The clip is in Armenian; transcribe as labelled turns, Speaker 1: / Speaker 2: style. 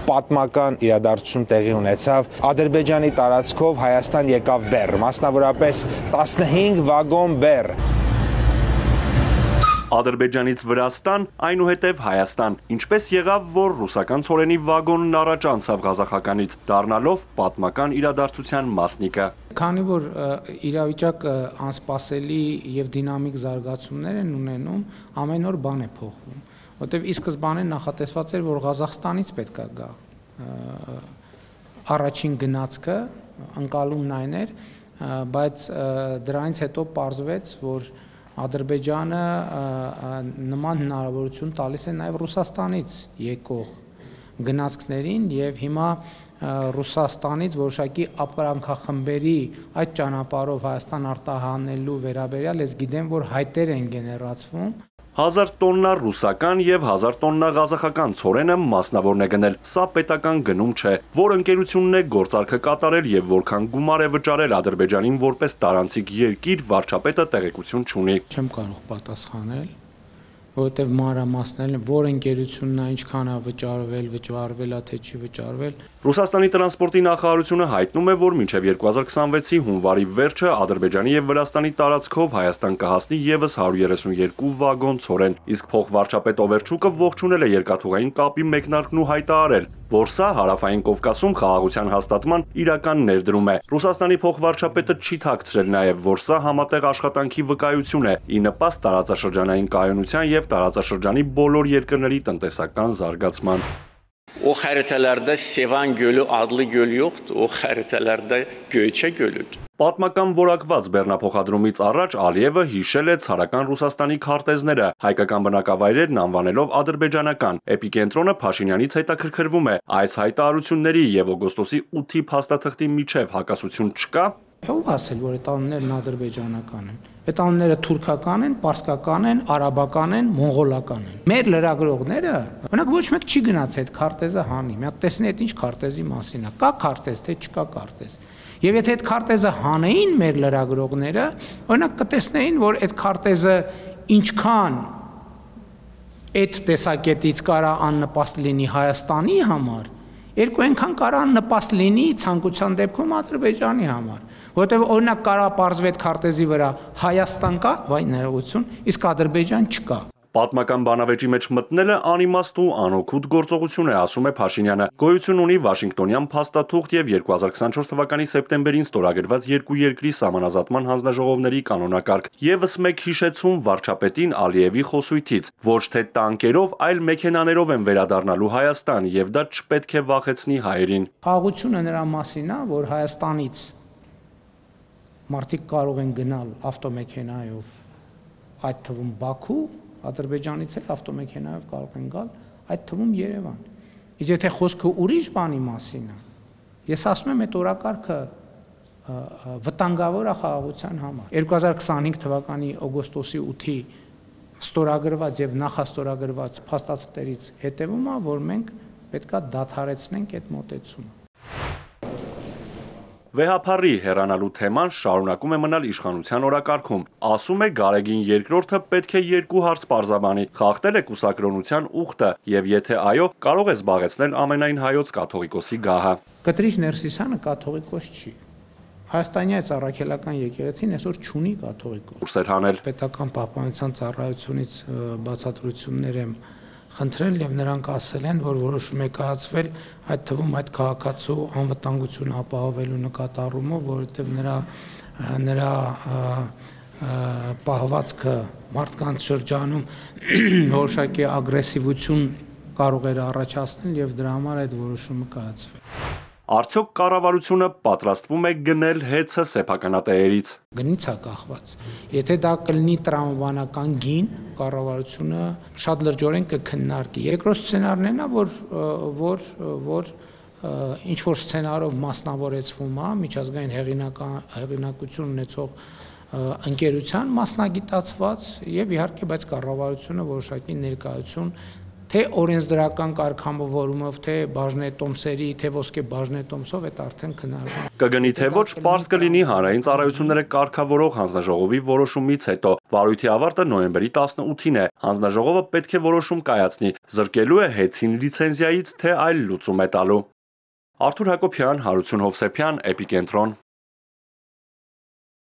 Speaker 1: պատմական իրադարձություն տեղի ունեցավ Ադրբեջանի տարածքով Հայաստան եկավ բեռ, մասնավորապես 15 վագոն բեռ։
Speaker 2: Ադրբեջանից Վրաստան, այնուհետև Հայաստան, ինչպես եղավ, որ ռուսական ցորենի վագոնն առաջ անցավ ղազախականից, դառնալով պատմական իրադարձության մասնիկը։
Speaker 3: Քանի որ իրավիճակը անսպասելի եւ դինամիկ զարգացումներ են ունենում, ամեն օր բան է փոխվում, որտեղ ի սկզբանե նախատեսված էր, որ Ղազախստանից պետք է գա առաջին գնացքը, ընկալումն այն էր, բայց դրանից հետո պարզվեց, որ Ադրբեջանը նման հնարավորություն տալիս է նաև Ռուսաստանից եկող գնացքներին եւ հիմա Ռուսաստանից որոշակի ապրանքախմբերի այդ ճանապարհով Հայաստան արտահանելու վերաբերյալ ես գիտեմ, որ հայտեր են գեներացվում
Speaker 2: 1000 տոննա ռուսական եւ 1000 տոննա ղազախական ցորենը մասնավորն է գնել։ Սա պետական գնում չէ, որ ընկերությունն է գործարքը կատարել եւ որքան գումար է վճարել Ադրբեջանին որպես տարանցիկ երկիր, վարչապետը տեղեկություն չունի։
Speaker 3: Չեմ կարող պատասխանել, որովհետև մանրամասներն որ ընկերությունն է ինչքան է վճարվել է թե չի վճարվել։
Speaker 2: Ռուսաստանի տրանսպորտի նախարարությունը հայտնում է, որ մինչև 2026-ի հունվարի վերջը Ադրբեջանի եւ Վրաստանի տարածքով Հայաստան կհասնի եւս 132 վագոն ցորեն, իսկ փոխվարչապետ Օվերչուկը ողջունել է երկաթուղային կապի մեկնարկն ու հայտարարել, որ սա Հարավային Կովկասում խաղաղության հաստատման իրական ներդրում է։ Ռուսաստանի փոխվարչապետը չի թաքցրել նաեւ, որ սա համատեղ աշխատանքի վկայություն է, ի նպաստ տարածաշրջանային կայունության եւ տարածաշրջանի բոլոր երկրների տնտեսական զարգացման։
Speaker 4: O xəritələrdə Sevan gölü adlı göl yoxdur, o xəritələrdə Göyçə gölüdür։
Speaker 2: Պատմական որակված բեռնափոխադրումից առաջ Ալիևը հիշել է ցարական Ռուսաստանի քարտեզները, հայկական բնակավայրերն անվանելով ադրբեջանական։ Էպիկենտրոնը Փաշինյանից հետաքրքրվում է, այս հայտարարությունների եւ օգոստոսի 8-ի փաստաթղթի միջև հակասություն չկա։
Speaker 3: Ո՞վ ասել, որ այդ անուններն ադրբեջանական են։ Այդ անունները թուրքական են, պարսկական են, արաբական են, մոնղոլական են։ Մեր լրագրողները, օրինակ ոչ մեկ չի գնաց այդ քարտեզը հանի։ Մի հատ տեսնի այդ ինչ քարտեզի մասին է։ Կա քարտեզ, թե չկա քարտեզ։ Եվ եթե այդ քարտեզը հանեին մեր լրագրողները, օրինակ կտեսնեին, որ այդ քարտեզը ինչքան այդ տեսակետից կարա աննպաստ լինի Հայաստանի համար, երկու այնքան կարա աննպաստ լինի ցանկության դեպքում Ադրբեջանի համար, որովհետև օրինակ կարա պարզվի այդ քարտեզի վրա Հայաստան կա, վայ ներողություն, իսկ Ադրբեջան չկա։
Speaker 2: Պատմական բանավեճի մեջ մտնելը անիմաստ ու անօգուտ գործողություն է, ասում է Փաշինյանը։ Գոյություն ունի Վաշինգտոնյան փաստաթուղթ եւ 2024 թվականի սեպտեմբերին ստորագրված երկու երկրի սահմանազատման հանձնաժողովների կանոնակարգ։ Եվս մեկ հիշեցում վարչապետին Ալիևի խոսույթից, ոչ թե տանկերով, այլ մեքենաներով են վերադառնալու Հայաստան եւ դա չպետք է վախեցնի հայերին։
Speaker 3: Խաղաղությունը նրա մասին է, որ Հայաստանից մարդիկ կարող են գնալ ավտոմեքենայով, այդ թվում Բաքու, Ադրբեջանից էլ ավտոմեքենայով կարող են գալ, այդ թվում Երևան։ Իսկ եթե խոսքը ուրիշ բանի մասին է, ես ասում եմ, այդ օրակարգը վտանգավոր է խաղաղության համար։ 2025 թվականի օգոստոսի 8-ի ստորագրված եւ նախաստորագրված փաստաթղթերից հետեւում է, որ մենք պետքա դադարեցնենք այդ մոտեցումը։
Speaker 2: Վեհափառի հեռանալու թեման շարունակում է մնալ իշխանության օրակարգում։ Ասում է Գարեգին երկրորդը պետք է երկու հարց պարզաբանի։ Խախտել է կուսակրոնության ուխտը եւ եթե այո, կարող է զբաղեցնել ամենայն հայոց կաթողիկոսի գահը։
Speaker 3: Կտրիչ Ներսիսյանը կաթողիկոս չի։ Հայաստանյաց առաքելական եկեղեցին այսօր չունի կաթողիկոս։
Speaker 2: Ուրսեր հանել։
Speaker 3: Պետական պահպանության ծառայությունից բացատրություններ եմ խնդրել եւ նրանք ասել են, որ որոշում է կայացվել այդ թվում այդ քաղաքացու անվտանգությունը ապահովելու նկատառումով, որովհետեւ նրա պահվածքը մարդկանց շրջանում որոշակի ագրեսիվություն կարող էր առաջացնել եւ դրա համար այդ որոշումը կայացվել։
Speaker 2: Արդյոք կառավարությունը պատրաստվում է գնել հեծը սեփականատերերից։
Speaker 3: Գնից է կախված։ Եթե դա կլինի տրամաբանական գին, կառավարությունը շատ լրջորեն կքննարկի։ Երկրորդ սցենարն է, որ ինչ որ սցենարով մասնավորեցվում է միջազգային հեղինակություն ունեցող ընկերության մասնագիտացված եւ իհարկե բայց կառավարությունը որոշակի ներկայություն Թե օրենսդրական կարգավորումով, թե բաժնետոմսերի, թե ոսկե բաժնետոմսով այդ արդեն քննարկվում։
Speaker 2: Կգնի թե ոչ, պարզ կլինի հանրային ծառայությունները կարգավորող հանձնաժողովի որոշումից հետո։ Վարույթի ավարտը նոյեմբերի 18-ին է։ Հանձնաժողովը պետք է որոշում կայացնի՝ զրկելու է հեծին լիցենզիայից, թե այլ լուծում է տալու։ Արթուր Հակոբյան, Հարություն Հովսեփյան, Էպիկենտրոն։